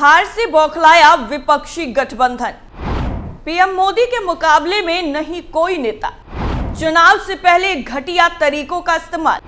हार से बौखलाया विपक्षी गठबंधन। पीएम मोदी के मुकाबले में नहीं कोई नेता। चुनाव से पहले घटिया तरीकों का इस्तेमाल।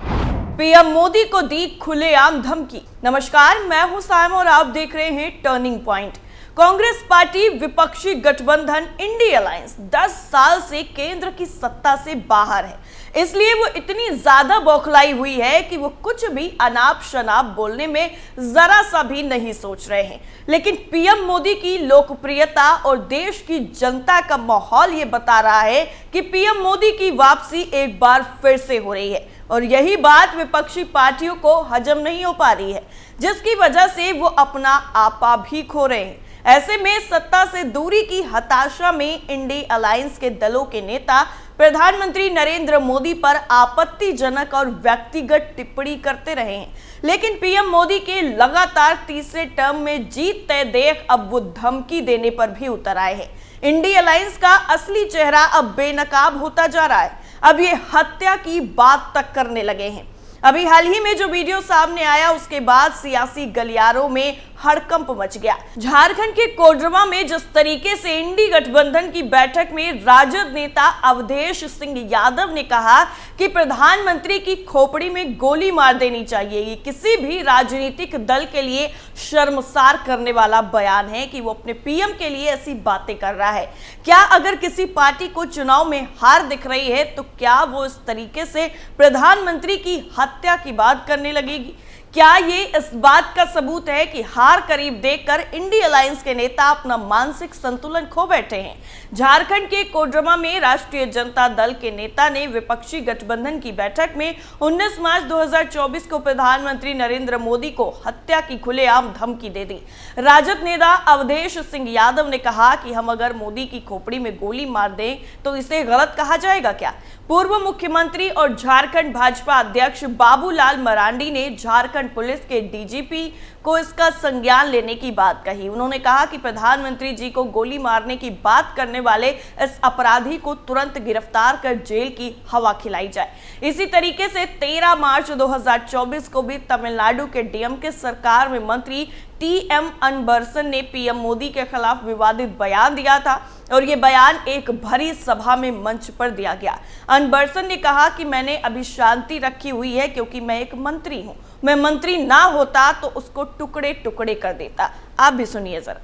पीएम मोदी को दी खुलेआम धमकी। नमस्कार, मैं हूं साइमा और आप देख रहे हैं टर्निंग पॉइंट। कांग्रेस पार्टी विपक्षी गठबंधन इंडी अलायंस 10 साल से केंद्र की सत्ता से बाहर है, इसलिए वो इतनी ज्यादा बौखलाई हुई है कि वो कुछ भी अनाप शनाप बोलने में जरा सा भी नहीं सोच रहे हैं। लेकिन पीएम मोदी की लोकप्रियता और देश की जनता का माहौल ये बता रहा है कि पीएम मोदी की वापसी एक बार फिर से हो रही है और यही बात विपक्षी पार्टियों को हजम नहीं हो पा रही है, जिसकी वजह से वो अपना आपा भी खो रहे हैं। ऐसे में सत्ता से दूरी की हताशा में इंडी अलायंस के दलों के नेता प्रधानमंत्री नरेंद्र मोदी पर आपत्तिजनक और व्यक्तिगत टिप्पणी करते रहे हैं। लेकिन पीएम मोदी के लगातार तीसरे टर्म में जीत तय देख अब वो धमकी देने पर भी उतर आए हैं। इंडी अलायंस का असली चेहरा अब बेनकाब होता जा रहा है। अब ये हत्या की बात तक करने लगे हैं। अभी हाल ही में जो वीडियो सामने आया उसके बाद सियासी गलियारों में हड़कंप मच गया। झारखंड के कोडरमा में जिस तरीके से इंडी गठबंधन की बैठक में राजद नेता अवधेश सिंह यादव ने कहा कि प्रधानमंत्री की खोपड़ी में गोली मार देनी चाहिए, ये किसी भी राजनीतिक दल के लिए शर्मसार करने वाला बयान है कि वो अपने पीएम के लिए ऐसी बातें कर रहा है। क्या अगर किसी पार्टी को चुनाव में हार दिख रही है तो क्या वो इस तरीके से प्रधानमंत्री की हत्या की बात करने लगेगी? क्या ये इस बात का सबूत है कि हार करीब देखकर इंडी अलायंस के नेता अपना मानसिक संतुलन खो बैठे हैं? झारखंड के कोडरमा में राष्ट्रीय जनता दल के नेता ने विपक्षी गठबंधन की बैठक में 19 मार्च 2024 को प्रधानमंत्री नरेंद्र मोदी को हत्या की खुलेआम धमकी दे दी। राजद नेता अवधेश सिंह यादव ने कहा कि हम अगर मोदी की खोपड़ी में गोली मार दें तो इसे गलत कहा जाएगा क्या? पूर्व मुख्यमंत्री और झारखंड भाजपा अध्यक्ष बाबूलाल मरांडी ने झारखंड पुलिस के डीजीपी को इसका संज्ञान लेने की बात कही। उन्होंने कहा कि प्रधानमंत्री जी को गोली मारने की बात करने वाले इस अपराधी को तुरंत गिरफ्तार कर जेल की हवा खिलाई जाए। इसी तरीके से 13 मार्च 2024 को भी तमिलनाडु के डीएमके सरकार में मंत्री टीएम अनबरसन ने पीएम मोदी के खिलाफ विवादित बयान दिया था और ये बयान एक भरी सभा में मंच पर दिया गया। अनबरसन ने कहा कि मैंने अभी शांति रखी हुई है क्योंकि मैं एक मंत्री हूं, मैं मंत्री ना होता तो उसको टुकड़े टुकड़े कर देता। आप भी सुनिए जरा।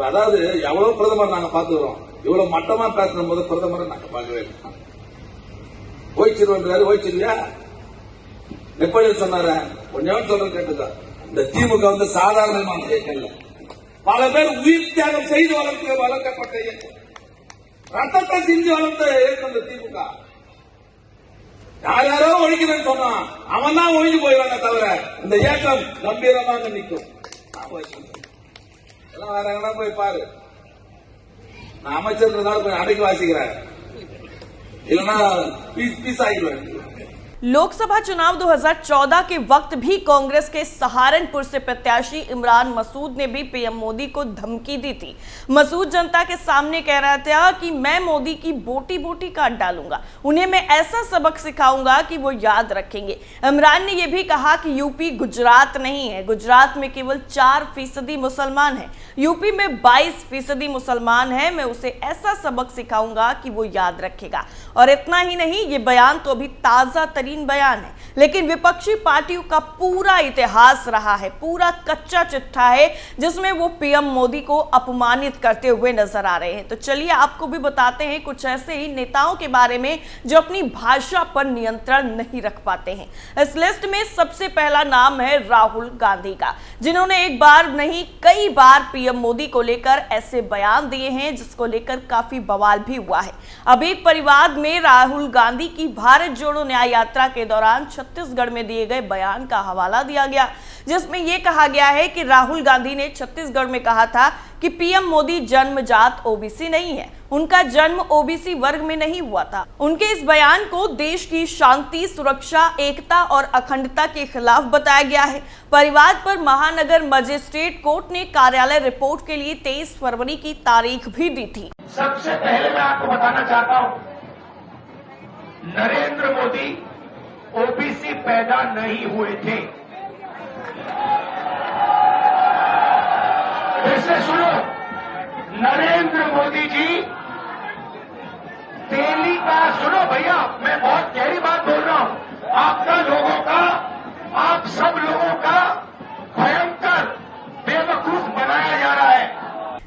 அதாவது எவ்வளவு பிரதமர் நாங்க பாத்துக்கிறோம், இவ்வளவு மட்டமா பேசுற போது பிரதமரை நாங்க பார்க்கவே இல்லை. ஓய்ச்சிருவாரு, ஓய்ச்சிருவியா எப்படி சொன்னார கொஞ்சம் சொல்ற கேட்டுதான். இந்த திமுக வந்து சாதாரணமான இயக்கம், பல பேர் உயிர் தியாகம் செய்து வளர்க்கப்பட்ட இயக்கம், ரத்தத்தை சிந்தி வளர்த்த இயக்கம் இந்த திமுக. யாரோ ஒழிக்கணும்னு சொன்னான், அவன் தான் ஒழிஞ்சு போயிடுவாங்க தவிர இந்த இயக்கம் கம்பீரமாக நிற்கும். எல்லாம் வேற எங்கன்னா போய் பாரு. நான் அமைச்சர் போய் அடைக்கி வாசிக்கிறேன், இல்லைன்னா பீஸ் ஆகிடுவேன். लोकसभा चुनाव 2014 के वक्त भी कांग्रेस के सहारनपुर से प्रत्याशी इमरान मसूद ने भी पीएम मोदी को धमकी दी थी। मसूद जनता के सामने कह रहा था कि मैं मोदी की बोटी बोटी काट डालूंगा, उन्हें मैं ऐसा सबक सिखाऊंगा कि वो याद रखेंगे। इमरान ने यह भी कहा कि यूपी गुजरात नहीं है, गुजरात में केवल 4% मुसलमान है, यूपी में 22% मुसलमान है, मैं उसे ऐसा सबक सिखाऊंगा कि वो याद रखेगा। और इतना ही नहीं, ये बयान तो अभी ताजा बयान है, लेकिन विपक्षी पार्टियों का पूरा इतिहास रहा है, पूरा कच्चा चिट्ठा है जिसमें वो पीएम मोदी को अपमानित करते हुए नजर आ रहे हैं। तो चलिए आपको भी बताते हैं कुछ ऐसे ही नेताओं के बारे में जो अपनी भाषा पर नियंत्रण नहीं रख पाते हैं। इस लिस्ट में सबसे पहला नाम है राहुल गांधी का, जिन्होंने एक बार नहीं कई बार पीएम मोदी को लेकर ऐसे बयान दिए हैं जिसको लेकर काफी बवाल भी हुआ है। अब एक परिवार में राहुल गांधी की भारत जोड़ो न्याय यात्रा के दौरान छत्तीसगढ़ में दिए गए बयान का हवाला दिया गया, जिसमें यह कहा गया है कि राहुल गांधी ने छत्तीसगढ़ में कहा था कि पीएम मोदी जन्मजात ओबीसी नहीं है, उनका जन्म ओबीसी वर्ग में नहीं हुआ था। उनके इस बयान को देश की शांति, सुरक्षा, एकता और अखंडता के खिलाफ बताया गया है। परिवार पर महानगर मजिस्ट्रेट कोर्ट ने कार्यालय रिपोर्ट के लिए 23 फरवरी की तारीख भी दी थी। सबसे पहले मैं आपको बताना चाहता हूं, नरेंद्र मोदी ओबीसी पैदा नहीं हुए थे। से सुनो, नरेंद्र मोदी जी दिल्ली का, सुनो भैया, मैं बहुत गहरी बात बोल रहा हूं, आपका लोगों का, आप सब लोगों का भयंकर बेवकूफ बनाया जा रहा है।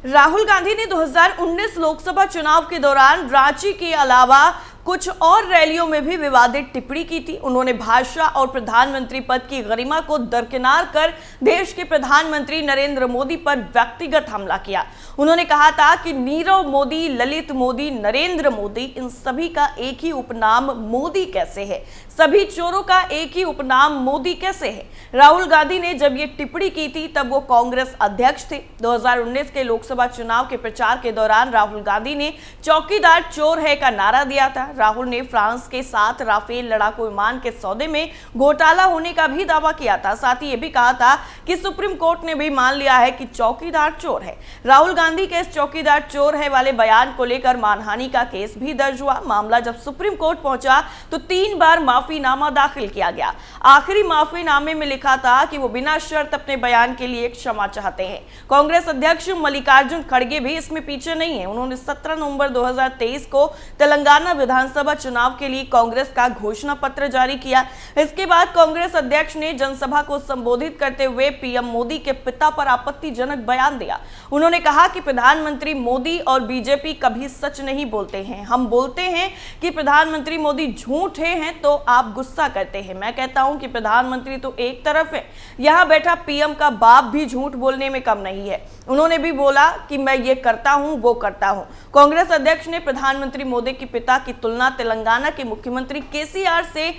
राहुल गांधी ने 2019 लोकसभा चुनाव के दौरान रांची के अलावा कुछ और रैलियों में भी विवादित टिप्पणी की थी। उन्होंने भाजपा और प्रधानमंत्री पद की गरिमा को दरकिनार कर देश के प्रधानमंत्री नरेंद्र मोदी पर व्यक्तिगत हमला किया। उन्होंने कहा था कि नीरव मोदी, ललित मोदी, नरेंद्र मोदी, इन सभी का एक ही उपनाम मोदी कैसे है? सभी चोरों का एक ही उपनाम मोदी कैसे है? राहुल गांधी ने जब ये टिप्पणी की थी तब वो कांग्रेस अध्यक्ष थे। 2019 के लोकसभा चुनाव के प्रचार के दौरान राहुल गांधी ने चौकीदार चोर है का नारा दिया था। राहुल ने फ्रांस के साथ राफेल लड़ाकू विमान के सौदे में घोटाला होने का भी दावा किया था। साथ ही ये भी कहा था कि सुप्रीम कोर्ट ने भी मान लिया है कि चौकीदार चोर है। राहुल गांधी के इस चौकीदार चोर है वाले बयान को लेकर मानहानि का केस भी दर्ज हुआ। मामला जब सुप्रीम कोर्ट पहुंचा तो 3 बार माफीनामा दाखिल किया गया। आखिरी माफीनामे में लिखा था कि वो बिना शर्त अपने बयान के लिए क्षमा चाहते हैं। कांग्रेस अध्यक्ष मल्लिकार्जुन खड़गे भी इसमें पीछे नहीं है। उन्होंने 17 नवंबर 2023 को तेलंगाना विधानसभा चुनाव के लिए कांग्रेस का घोषणा पत्र जारी किया। इसके बाद कांग्रेस अध्यक्ष ने जनसभा को संबोधित करते हुए पीएम मोदी के पिता पर आपत्तिजनक बयान दिया। उन्होंने कहा कि प्रधानमंत्री मोदी और बीजेपी कभी सच नहीं बोलते हैं। हम बोलते हैं कि प्रधानमंत्री मोदी झूठे हैं तो आप गुस्सा करते हैं। मैं कहता हूं कि प्रधानमंत्री तो एक तरफ है, यहां बैठा पीएम का बाप भी झूठ बोलने में कम नहीं है। उन्होंने भी बोला कि मैं ये करता हूं, वो करता हूं। कांग्रेस अध्यक्ष ने प्रधानमंत्री मोदी के पिता की तुलना तेलंगाना के मुख्यमंत्री केसीआर से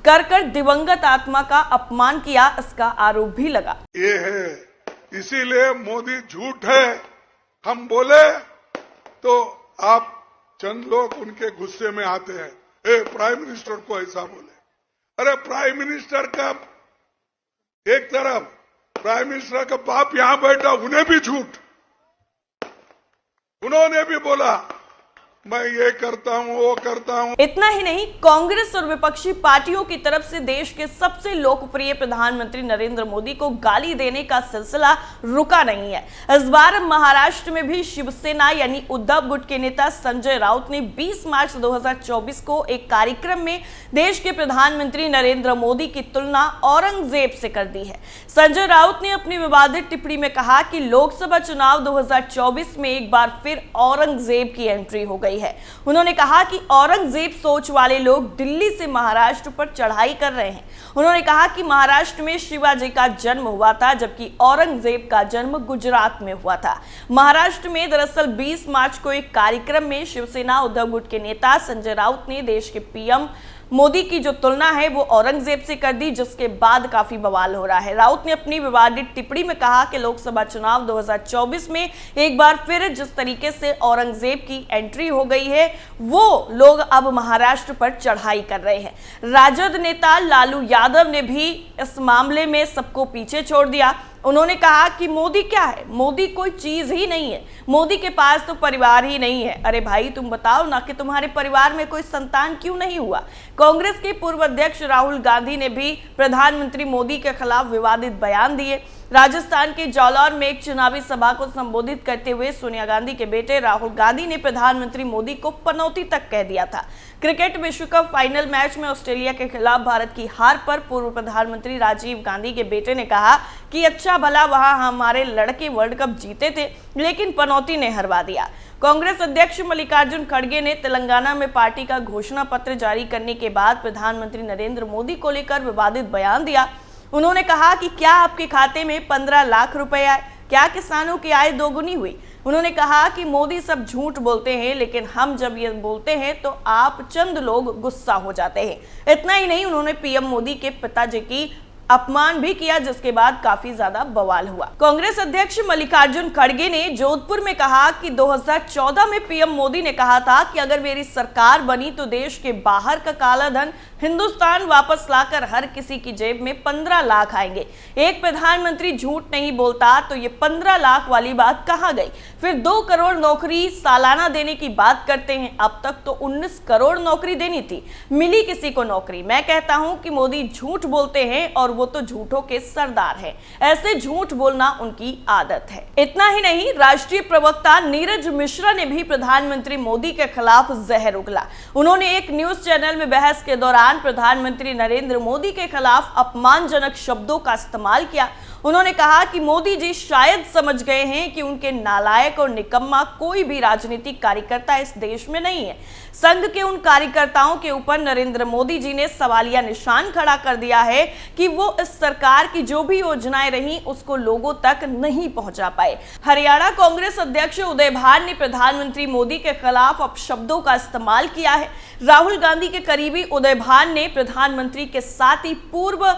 कर दिवंगत आत्मा का अपमान किया, इसका आरोप भी लगा। ये है, इसीलिए मोदी झूठ है हम बोले तो आप चंद लोग उनके गुस्से में आते हैं। प्राइम मिनिस्टर को ऐसा बोले, अरे प्राइम मिनिस्टर का एक तरफ, प्राइम मिनिस्टर का बाप यहां बैठा, उन्हें भी झूठ, उन्होंने भी बोला मैं ये करता हूं, वो करता हूं। इतना ही नहीं, कांग्रेस और विपक्षी पार्टियों की तरफ से देश के सबसे लोकप्रिय प्रधानमंत्री नरेंद्र मोदी को गाली देने का सिलसिला रुका नहीं है। इस बार महाराष्ट्र में भी शिवसेना यानी उद्धव गुट के नेता संजय राउत ने 20 मार्च 2024 को एक कार्यक्रम में देश के प्रधानमंत्री नरेंद्र मोदी की तुलना औरंगजेब से कर दी है। संजय राउत ने अपनी विवादित टिप्पणी में कहा कि लोकसभा चुनाव 2024 में एक बार फिर औरंगजेब की एंट्री हो गई है। उन्होंने कहा कि औरंगजेब सोच वाले लोग दिल्ली से महाराष्ट्र पर चढ़ाई कर रहे हैं। उन्होंने कहा कि महाराष्ट्र में शिवाजी का जन्म हुआ था जबकि औरंगजेब का जन्म गुजरात में हुआ था। महाराष्ट्र में दरअसल 20 मार्च को एक कार्यक्रम में शिवसेना उद्धव गुट के नेता संजय राउत ने देश के पीएम मोदी की जो तुलना है वो औरंगजेब से कर दी, जिसके बाद काफी बवाल हो रहा है। राउत ने अपनी विवादित टिप्पणी में कहा कि लोकसभा चुनाव 2024 में एक बार फिर जिस तरीके से औरंगजेब की एंट्री हो गई है वो लोग अब महाराष्ट्र पर चढ़ाई कर रहे हैं। राजद नेता लालू यादव ने भी इस मामले में सबको पीछे छोड़ दिया। उन्होंने कहा कि मोदी क्या है, मोदी कोई चीज ही नहीं है, मोदी के पास तो परिवार ही नहीं है। अरे भाई तुम बताओ ना कि तुम्हारे परिवार में कोई संतान क्यों नहीं हुआ। कांग्रेस के पूर्व अध्यक्ष राहुल गांधी ने भी प्रधानमंत्री मोदी के खिलाफ विवादित बयान दिए। राजस्थान के जालौर में एक चुनावी सभा को संबोधित करते हुए सोनिया गांधी के बेटे राहुल गांधी ने प्रधानमंत्री मोदी को पनौती तक कह दिया था। क्रिकेट विश्व कप फाइनल मैच में ऑस्ट्रेलिया के खिलाफ भारत की हार पर पूर्व प्रधानमंत्री राजीव गांधी के बेटे ने कहा कि अच्छा भला वहां हमारे लड़के वर्ल्ड कप जीते थे लेकिन पनौती ने हरवा दिया। कांग्रेस अध्यक्ष मल्लिकार्जुन खड़गे ने तेलंगाना में पार्टी का घोषणा पत्र जारी करने के बाद प्रधानमंत्री नरेंद्र मोदी को लेकर विवादित बयान दिया। उन्होंने कहा कि क्या आपके खाते में 15 लाख रुपए आए, क्या किसानों की आय दोगुनी हुई। उन्होंने कहा कि मोदी सब झूठ बोलते हैं लेकिन हम जब ये बोलते हैं तो आप चंद लोग गुस्सा हो जाते हैं। इतना ही नहीं, उन्होंने पीएम मोदी के पिताजी की अपमान भी किया जिसके बाद काफी ज्यादा बवाल हुआ। कांग्रेस अध्यक्ष मल्लिकार्जुन खड़गे ने जोधपुर में कहा कि 2014 में पीएम मोदी ने कहा था कि अगर मेरी सरकार बनी तो देश के बाहर का काला धन हिंदुस्तान वापस लाकर हर किसी की जेब में 15 लाख आएंगे। एक प्रधानमंत्री झूठ नहीं बोलता तो ये 15 लाख वाली बात कहां गई। फिर 2 करोड़ नौकरी सालाना देने की बात करते हैं, अब तक तो 19 करोड़ नौकरी देनी थी, मिली किसी को नौकरी। मैं कहता हूं कि मोदी झूठ बोलते हैं और वो तो झूठों के सरदार है। ऐसे झूठ बोलना उनकी आदत है। इतना ही नहीं, राष्ट्रीय प्रवक्ता नीरज मिश्रा ने भी प्रधानमंत्री मोदी के खिलाफ जहर उगला। उन्होंने एक न्यूज चैनल में बहस के दौरान प्रधानमंत्री नरेंद्र मोदी के खिलाफ अपमानजनक शब्दों का इस्तेमाल किया। उन्होंने कहा कि मोदी जी शायद समझ गए हैं कि उनके नालायक और निकम्मा कोई भी राजनीतिक कार्यकर्ता इस देश में नहीं है। संघ के उन कार्यकर्ताओं के ऊपर नरेंद्र मोदी जी ने सवालिया निशान खड़ा कर दिया है कि वो इस सरकार की जो भी योजनाएं रही उसको लोगों तक नहीं पहुंचा पाए। हरियाणा कांग्रेस अध्यक्ष उदय भान ने प्रधानमंत्री मोदी के खिलाफ अपशब्दों का इस्तेमाल किया है। राहुल गांधी के करीबी उदय भान ने प्रधानमंत्री के साथ ही पूर्व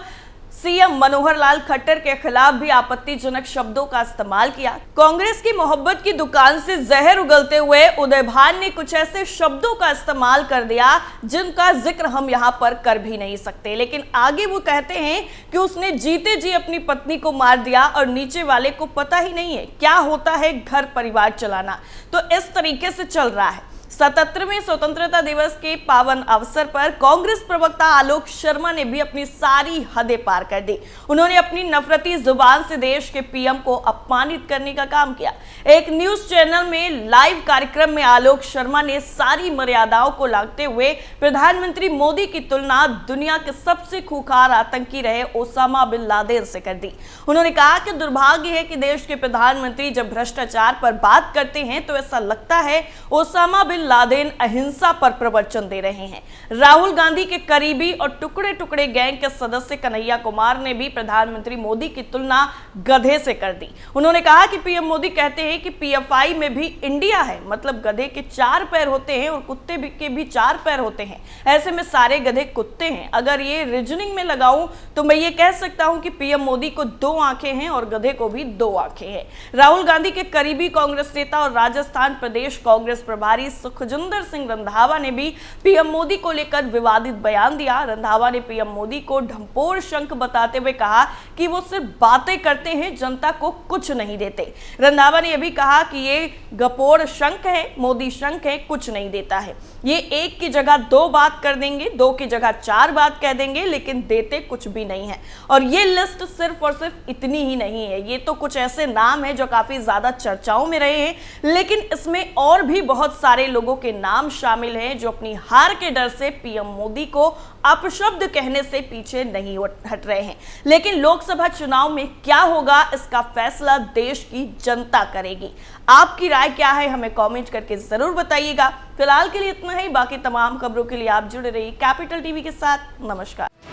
सीएम मनोहर लाल खट्टर के खिलाफ भी आपत्तिजनक शब्दों का इस्तेमाल किया। कांग्रेस की मोहब्बत की दुकान से जहर उगलते हुए उदय भान ने कुछ ऐसे शब्दों का इस्तेमाल कर दिया जिनका जिक्र हम यहां पर कर भी नहीं सकते। लेकिन आगे वो कहते हैं कि उसने जीते जी अपनी पत्नी को मार दिया और नीचे वाले को पता ही नहीं है क्या होता है घर परिवार चलाना। तो इस तरीके से चल रहा है। 77वें स्वतंत्रता दिवस के पावन अवसर पर कांग्रेस प्रवक्ता आलोक शर्मा ने भी अपनी सारी हदें पार कर दी। उन्होंने अपनी नफरती जुबान से देश के पीएम को अपमानित करने का काम किया। एक न्यूज चैनल में लाइव कार्यक्रम में आलोक शर्मा ने सारी मर्यादाओं को लांघते हुए प्रधानमंत्री मोदी की तुलना दुनिया के सबसे खूंखार आतंकी रहे ओसामा बिन लादेन से कर दी। उन्होंने कहा कि दुर्भाग्य है कि देश के प्रधानमंत्री जब भ्रष्टाचार पर बात करते हैं तो ऐसा लगता है ओसामा बिन लादेन अहिंसा पर प्रवचन दे रहे हैं। राहुल गांधी के करीबी और टुकड़े टुकड़े गैंग के सदस्य कन्हैया कुमार ने भी प्रधानमंत्री मोदी की तुलना गधे से कर दी। उन्होंने कहा कि पीएम मोदी कहते हैं कि पीएफआई में भी इंडिया है, मतलब गधे के 4 पैर होते हैं और कुत्ते के भी 4 पैर होते हैं। ऐसे में सारे गधे कुत्ते हैं। अगर ये रीजनिंग में लगाऊं तो मैं ये कह सकता हूं कि पीएम मोदी को 2 आंखें हैं और गधे को भी 2 आंखें हैं। राहुल गांधी के करीबी कांग्रेस नेता और राजस्थान प्रदेश कांग्रेस प्रभारी सुखजिंदर सिंह रंधावा ने भी पीएम मोदी को लेकर विवादित बयान दिया। रंधावा ने पीएम मोदी को ढंपोर शंख बताते हुए कहा कि वो सिर्फ बातें करते हैं, जनता को कुछ नहीं देते। रंधावा ने यह भी कहा कि ये गपोर शंख है, मोदी शंख है, कुछ नहीं देता है। ये 1 की जगह 2 बात कर देंगे, 2 की जगह 4 बात कह देंगे, लेकिन देते कुछ भी नहीं है। और ये लिस्ट सिर्फ और सिर्फ इतनी ही नहीं है, ये तो कुछ ऐसे नाम है जो काफी ज्यादा चर्चाओं में रहे हैं, लेकिन इसमें और भी बहुत सारे लोगों के नाम शामिल हैं जो अपनी हार के डर से पीएम मोदी को अपशब्द कहने से पीछे नहीं हट रहे हैं। लेकिन लोकसभा चुनाव में क्या होगा इसका फैसला देश की जनता करेगी। आपकी राय क्या है हमें कमेंट करके जरूर बताइएगा। फिलहाल के लिए इतना ही। बाकी तमाम खबरों के लिए आप जुड़े रहिए कैपिटल टीवी के साथ। नमस्कार।